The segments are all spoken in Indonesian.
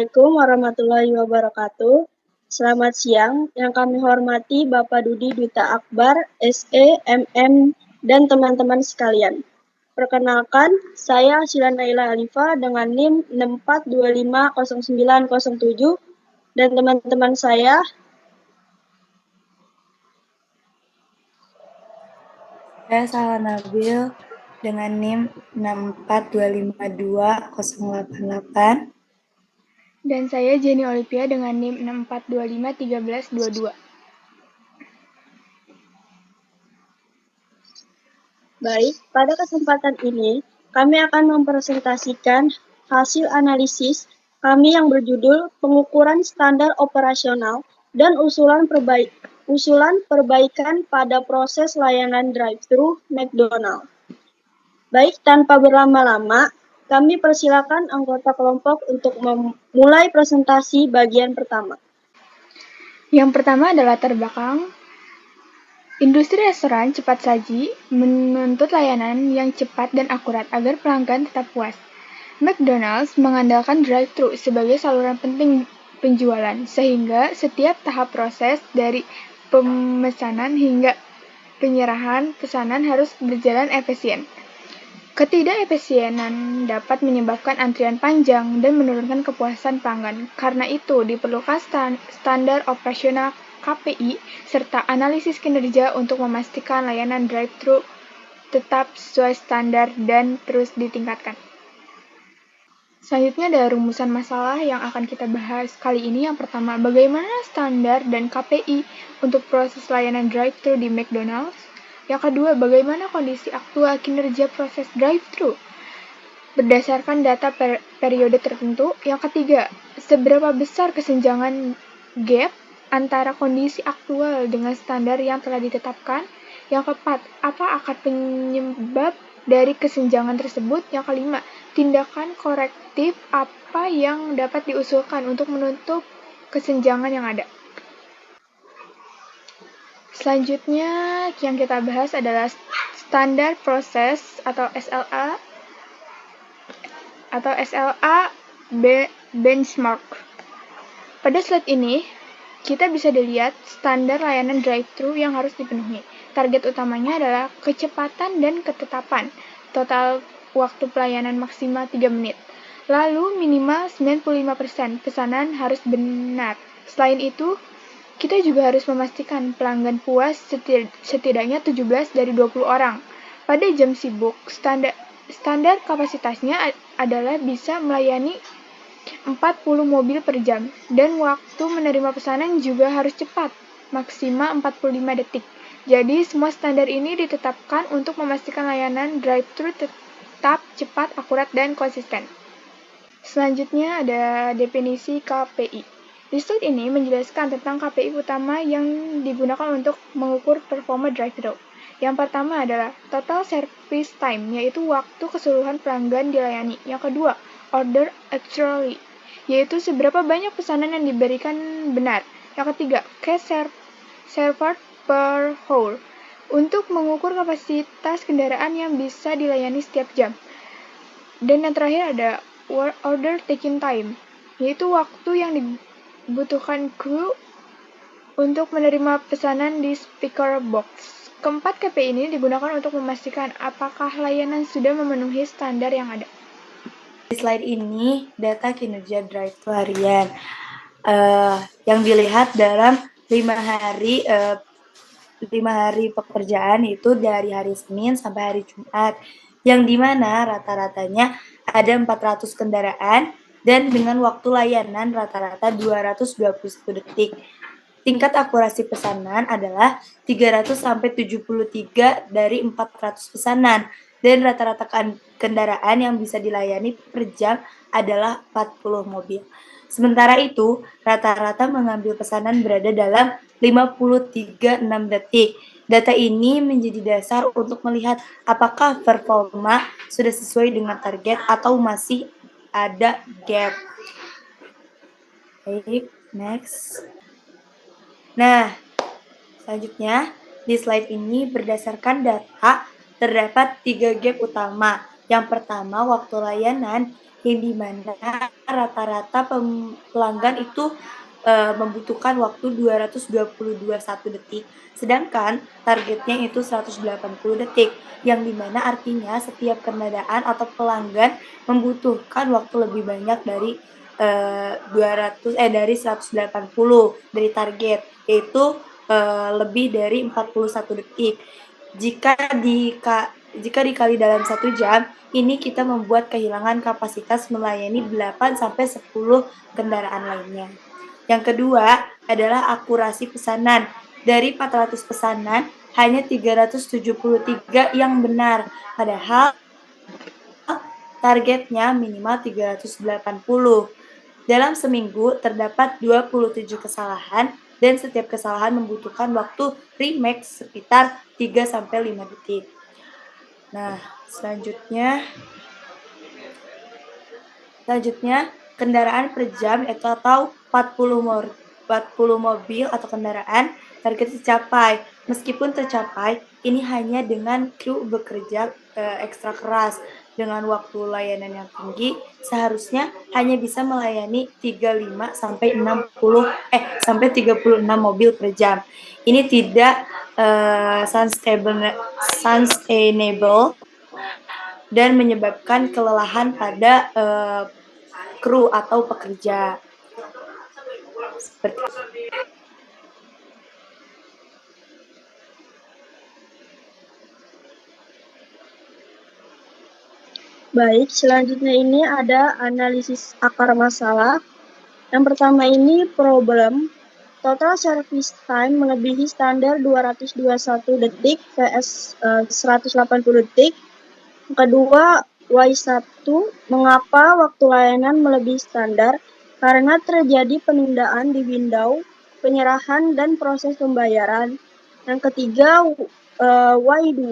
Assalamualaikum warahmatullahi wabarakatuh. Selamat siang, yang kami hormati Bapak Dudi Duta Akbar, SE, MM, dan teman-teman sekalian. Perkenalkan, saya Sila Naila Alifa dengan NIM 64250907 dan teman-teman saya. Saya Salah Nabil dengan NIM 64252088. Dan saya Jenny Olivia dengan NIM 64251322. Baik, pada kesempatan ini kami akan mempresentasikan hasil analisis kami yang berjudul Pengukuran Standar Operasional dan usulan perbaikan pada proses layanan drive-thru McDonald. Baik, tanpa berlama-lama, kami persilakan anggota kelompok untuk memulai presentasi bagian pertama. Yang pertama adalah latar belakang. Industri restoran cepat saji menuntut layanan yang cepat dan akurat agar pelanggan tetap puas. McDonald's mengandalkan drive-thru sebagai saluran penting penjualan, sehingga setiap tahap proses dari pemesanan hingga penyerahan pesanan harus berjalan efisien. Ketidakefisienan dapat menyebabkan antrian panjang dan menurunkan kepuasan pelanggan. Karena itu, diperlukan standar operasional KPI serta analisis kinerja untuk memastikan layanan drive-thru tetap sesuai standar dan terus ditingkatkan. Selanjutnya ada rumusan masalah yang akan kita bahas kali ini. Yang pertama, bagaimana standar dan KPI untuk proses layanan drive-thru di McDonald's? Yang kedua, bagaimana kondisi aktual kinerja proses drive-thru berdasarkan data periode tertentu? Yang ketiga, seberapa besar kesenjangan gap antara kondisi aktual dengan standar yang telah ditetapkan? Yang keempat, apa akar penyebab dari kesenjangan tersebut? Yang kelima, tindakan korektif apa yang dapat diusulkan untuk menutup kesenjangan yang ada? Selanjutnya yang kita bahas adalah standar proses atau SLA benchmark. Pada slide ini, kita bisa dilihat standar layanan drive-thru yang harus dipenuhi. Target utamanya adalah kecepatan dan ketetapan. Total waktu pelayanan maksimal 3 menit. Lalu minimal 95% pesanan harus benar. Selain itu, kita juga harus memastikan pelanggan puas setidaknya 17 dari 20 orang. Pada jam sibuk, standar kapasitasnya adalah bisa melayani 40 mobil per jam, dan waktu menerima pesanan juga harus cepat, maksimal 45 detik. Jadi, semua standar ini ditetapkan untuk memastikan layanan drive-thru tetap cepat, akurat, dan konsisten. Selanjutnya ada definisi KPI. Di slide ini menjelaskan tentang KPI utama yang digunakan untuk mengukur performa drive-thru. Yang pertama adalah total service time, yaitu waktu keseluruhan pelanggan dilayani. Yang kedua, order actually, yaitu seberapa banyak pesanan yang diberikan benar. Yang ketiga, cash served per hour, untuk mengukur kapasitas kendaraan yang bisa dilayani setiap jam. Dan yang terakhir ada order taking time, yaitu waktu yang dibutuhkan kru untuk menerima pesanan di speaker box. Keempat KPI ini digunakan untuk memastikan apakah layanan sudah memenuhi standar yang ada. Di slide ini, data kinerja drive-thru harian yang dilihat dalam 5 hari pekerjaan, itu dari hari Senin sampai hari Jumat, yang dimana rata-ratanya ada 400 kendaraan dan dengan waktu layanan rata-rata 221 detik. Tingkat akurasi pesanan adalah 300-73 dari 400 pesanan, dan rata-rata kendaraan yang bisa dilayani per jam adalah 40 mobil. Sementara itu, rata-rata mengambil pesanan berada dalam 53,6 detik. Data ini menjadi dasar untuk melihat apakah performa sudah sesuai dengan target atau masih ada gap. Baik, next. Nah, selanjutnya di slide ini berdasarkan data terdapat 3 gap utama. Yang pertama, waktu layanan yang dimana rata-rata pelanggan itu membutuhkan waktu 221 detik, sedangkan targetnya itu 180 detik, yang dimana artinya setiap kendaraan atau pelanggan membutuhkan waktu lebih banyak dari 180 dari target, yaitu lebih dari 41 detik. Jika dikali dalam 1 jam, ini kita membuat kehilangan kapasitas melayani 8 sampai 10 kendaraan lainnya. Yang kedua adalah akurasi pesanan. Dari 400 pesanan, hanya 373 yang benar, padahal targetnya minimal 380. Dalam seminggu terdapat 27 kesalahan dan setiap kesalahan membutuhkan waktu remake sekitar 3-5 detik. Nah, selanjutnya kendaraan per jam atau 40 mobil atau kendaraan target tercapai. Meskipun tercapai, ini hanya dengan kru bekerja ekstra keras. Dengan waktu layanan yang tinggi, seharusnya hanya bisa melayani 35 sampai 36 mobil per jam. Ini tidak sustainable dan menyebabkan kelelahan pada kru atau pekerja. Seperti Baik, selanjutnya ini ada analisis akar masalah. Yang pertama ini problem. Total service time melebihi standar 221 detik vs 180 detik. Yang kedua, Y1, mengapa waktu layanan melebihi standar? Karena terjadi penundaan di window penyerahan dan proses pembayaran. Yang ketiga, Y2,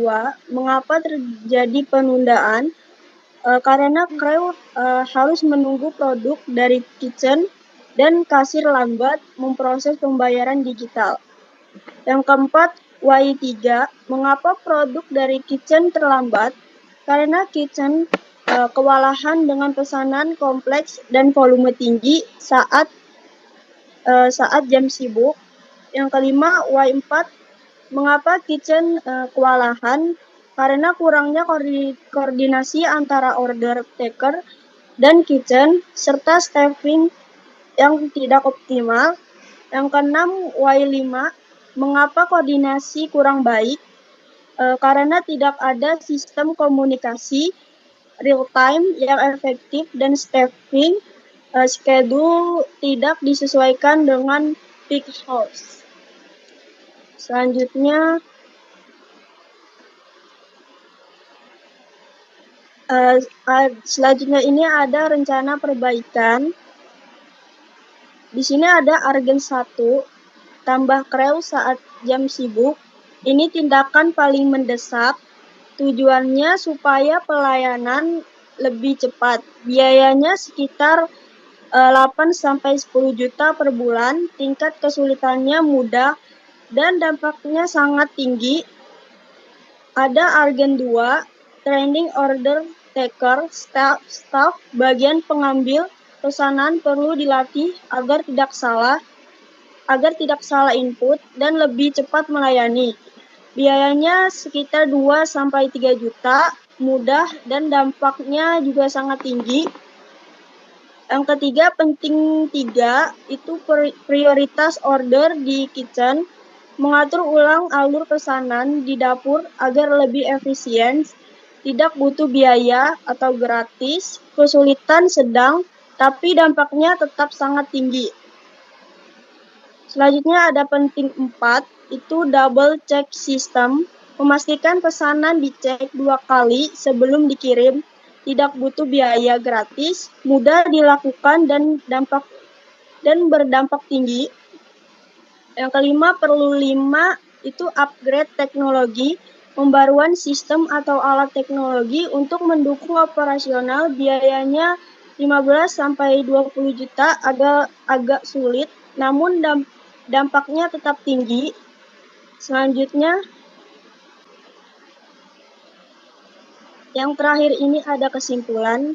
mengapa terjadi penundaan? Karena kru harus menunggu produk dari kitchen dan kasir lambat memproses pembayaran digital. Yang keempat, Y3, mengapa produk dari kitchen terlambat? Karena kitchen kewalahan dengan pesanan kompleks dan volume tinggi saat jam sibuk. Yang kelima, Y4, mengapa kitchen kewalahan? Karena kurangnya koordinasi antara order taker dan kitchen, serta staffing yang tidak optimal. Yang keenam, Y5, mengapa koordinasi kurang baik? Karena tidak ada sistem komunikasi real-time yang efektif dan staffing schedule tidak disesuaikan dengan peak hours. Selanjutnya, ini ada rencana perbaikan. Di sini ada Argen 1, tambah kru saat jam sibuk. Ini tindakan paling mendesak. Tujuannya supaya pelayanan lebih cepat. Biayanya sekitar 8-10 juta per bulan. Tingkat kesulitannya mudah dan dampaknya sangat tinggi. Ada Argen 2, training order taker, staff bagian pengambil pesanan perlu dilatih agar tidak salah input dan lebih cepat melayani. Biayanya sekitar 2-3 juta, mudah dan dampaknya juga sangat tinggi. Yang ketiga, penting 3, itu prioritas order di kitchen, mengatur ulang alur pesanan di dapur agar lebih efisien, tidak butuh biaya atau gratis, kesulitan sedang, tapi dampaknya tetap sangat tinggi. Selanjutnya ada penting 4, itu double check system, memastikan pesanan dicek 2 kali sebelum dikirim, tidak butuh biaya, gratis, mudah dilakukan dan berdampak tinggi. Yang kelima, perlu 5, itu upgrade teknologi, pembaruan sistem atau alat teknologi untuk mendukung operasional. Biayanya 15-20 juta, agak sulit, namun dampaknya tetap tinggi. Selanjutnya, yang terakhir ini ada kesimpulan.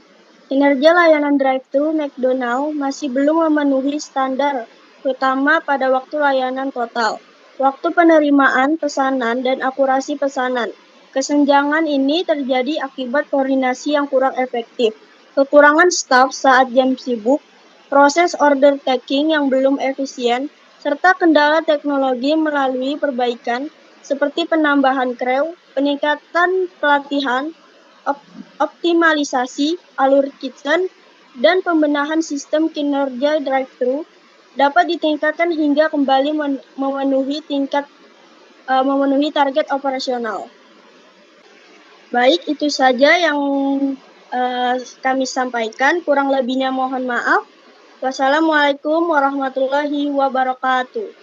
Kinerja layanan drive-thru McDonald masih belum memenuhi standar, terutama pada waktu layanan total, waktu penerimaan pesanan, dan akurasi pesanan. Kesenjangan ini terjadi akibat koordinasi yang kurang efektif, kekurangan staf saat jam sibuk, proses order taking yang belum efisien, serta kendala teknologi melalui perbaikan seperti penambahan kreu, peningkatan pelatihan, optimalisasi alur kitchen, dan pembenahan sistem kinerja drive-thru dapat ditingkatkan hingga kembali memenuhi target operasional. Baik, itu saja yang kami sampaikan. Kurang lebihnya mohon maaf. Wassalamualaikum warahmatullahi wabarakatuh.